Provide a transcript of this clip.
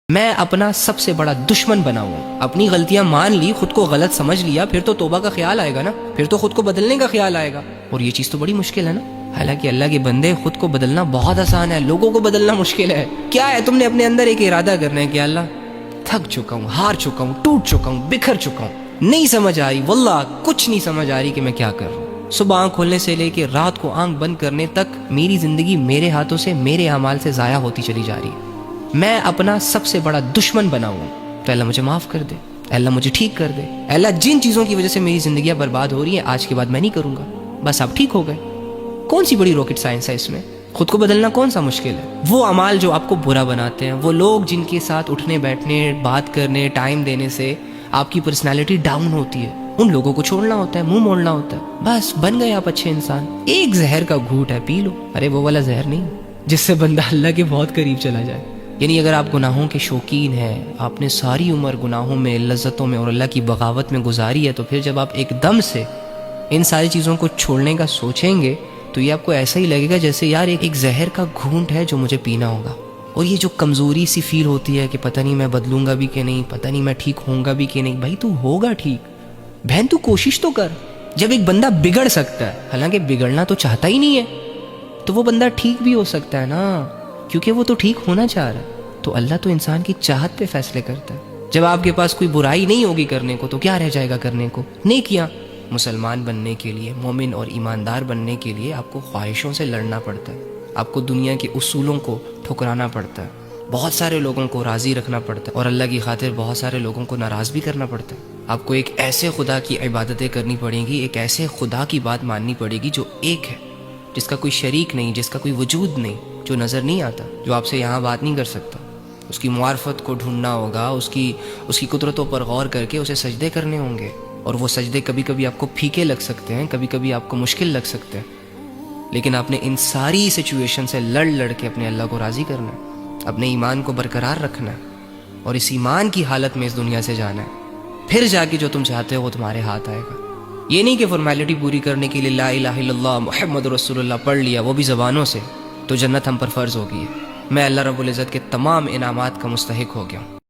میں اپنا سب سے بڑا دشمن بنا ہوں. اپنی غلطیاں مان لی، خود کو غلط سمجھ لیا، پھر تو توبہ کا خیال آئے گا نا، پھر تو خود کو بدلنے کا خیال آئے گا. اور یہ چیز تو بڑی مشکل ہے نا. حالانکہ اللہ کے بندے، خود کو بدلنا بہت آسان ہے، لوگوں کو بدلنا مشکل ہے. کیا ہے، تم نے اپنے اندر ایک ارادہ کرنا ہے کہ اللہ تھک چکا ہوں، ہار چکا ہوں، ٹوٹ چکا ہوں، بکھر چکا ہوں، نہیں سمجھ آ رہی، واللہ کچھ نہیں سمجھ آ رہی کہ میں کیا کر رہا ہوں. صبح آنکھ کھولنے سے لے کے رات کو آنکھ بند کرنے تک میری زندگی میرے ہاتھوں سے، میرے اعمال سے ضائع ہوتی چلی جا رہی ہے. میں اپنا سب سے بڑا دشمن بنا ہوں. تو اللہ مجھے معاف کر دے، اللہ مجھے ٹھیک کر دے. اللہ جن چیزوں کی وجہ سے میری زندگیاں برباد ہو رہی ہیں آج کے بعد میں نہیں کروں گا، بس آپ ٹھیک ہو گئے. کون سی بڑی راکٹ سائنس ہے اس میں؟ خود کو بدلنا کون سا مشکل ہے؟ وہ اعمال جو آپ کو برا بناتے ہیں، وہ لوگ جن کے ساتھ اٹھنے بیٹھنے، بات کرنے، ٹائم دینے سے آپ کی پرسنالٹی ڈاؤن ہوتی ہے، ان لوگوں کو چھوڑنا ہوتا ہے، منہ موڑنا ہوتا ہے. بس بن گئے آپ اچھے انسان. ایک زہر کا گھونٹ ہے، پی لو. ارے وہ والا زہر نہیں جس سے بندہ اللہ کے بہت قریب چلا جائے. یعنی اگر آپ گناہوں کے شوقین ہیں، آپ نے ساری عمر گناہوں میں، لذتوں میں اور اللہ کی بغاوت میں گزاری ہے، تو پھر جب آپ ایک دم سے ان ساری چیزوں کو چھوڑنے کا سوچیں گے تو یہ آپ کو ایسا ہی لگے گا جیسے یار ایک زہر کا گھونٹ ہے جو مجھے پینا ہوگا. اور یہ جو کمزوری سی فیل ہوتی ہے کہ پتہ نہیں میں بدلوں گا بھی کہ نہیں، پتہ نہیں میں ٹھیک ہوں گا بھی کہ نہیں. بھائی تو ہوگا ٹھیک، بہن تو کوشش تو کر. جب ایک بندہ بگڑ سکتا ہے، حالانکہ بگڑنا تو چاہتا ہی نہیں ہے، تو وہ بندہ ٹھیک بھی ہو سکتا ہے نا، کیونکہ وہ تو ٹھیک ہونا چاہ رہا ہے. تو اللہ تو انسان کی چاہت پہ فیصلے کرتا ہے. جب آپ کے پاس کوئی برائی نہیں ہوگی کرنے کو تو کیا رہ جائے گا کرنے کو؟ نیکیاں. مسلمان بننے کے لیے، مومن اور ایماندار بننے کے لیے آپ کو خواہشوں سے لڑنا پڑتا ہے، آپ کو دنیا کے اصولوں کو ٹھکرانا پڑتا ہے، بہت سارے لوگوں کو راضی رکھنا پڑتا ہے، اور اللہ کی خاطر بہت سارے لوگوں کو ناراض بھی کرنا پڑتا ہے. آپ کو ایک ایسے خدا کی عبادتیں کرنی پڑیں گی، ایک ایسے خدا کی بات ماننی پڑے گی جو ایک ہے، جس کا کوئی شریک نہیں، جس کا کوئی وجود نہیں، جو نظر نہیں آتا، جو آپ سے یہاں بات نہیں کر سکتا. اس کی معرفت کو ڈھونڈنا ہوگا، اس کی قدرتوں پر غور کر کے اسے سجدے کرنے ہوں گے. اور وہ سجدے کبھی کبھی آپ کو پھیکے لگ سکتے ہیں، کبھی کبھی آپ کو مشکل لگ سکتے ہیں، لیکن آپ نے ان ساری سچویشن سے لڑ کے اپنے اللہ کو راضی کرنا ہے، اپنے ایمان کو برقرار رکھنا ہے، اور اس ایمان کی حالت میں اس دنیا سے جانا ہے. پھر جا کے جو تم چاہتے ہو وہ تمہارے ہاتھ آئے گا. یہ نہیں کہ فارمیلٹی پوری کرنے کے لیے لا الہ الا اللہ محمد رسول اللہ پڑھ لیا، وہ بھی زبانوں سے، تو جنت ہم پر فرض ہو گئی ہے. میں اللہ رب العزت کے تمام انعامات کا مستحق ہو گیا ہوں.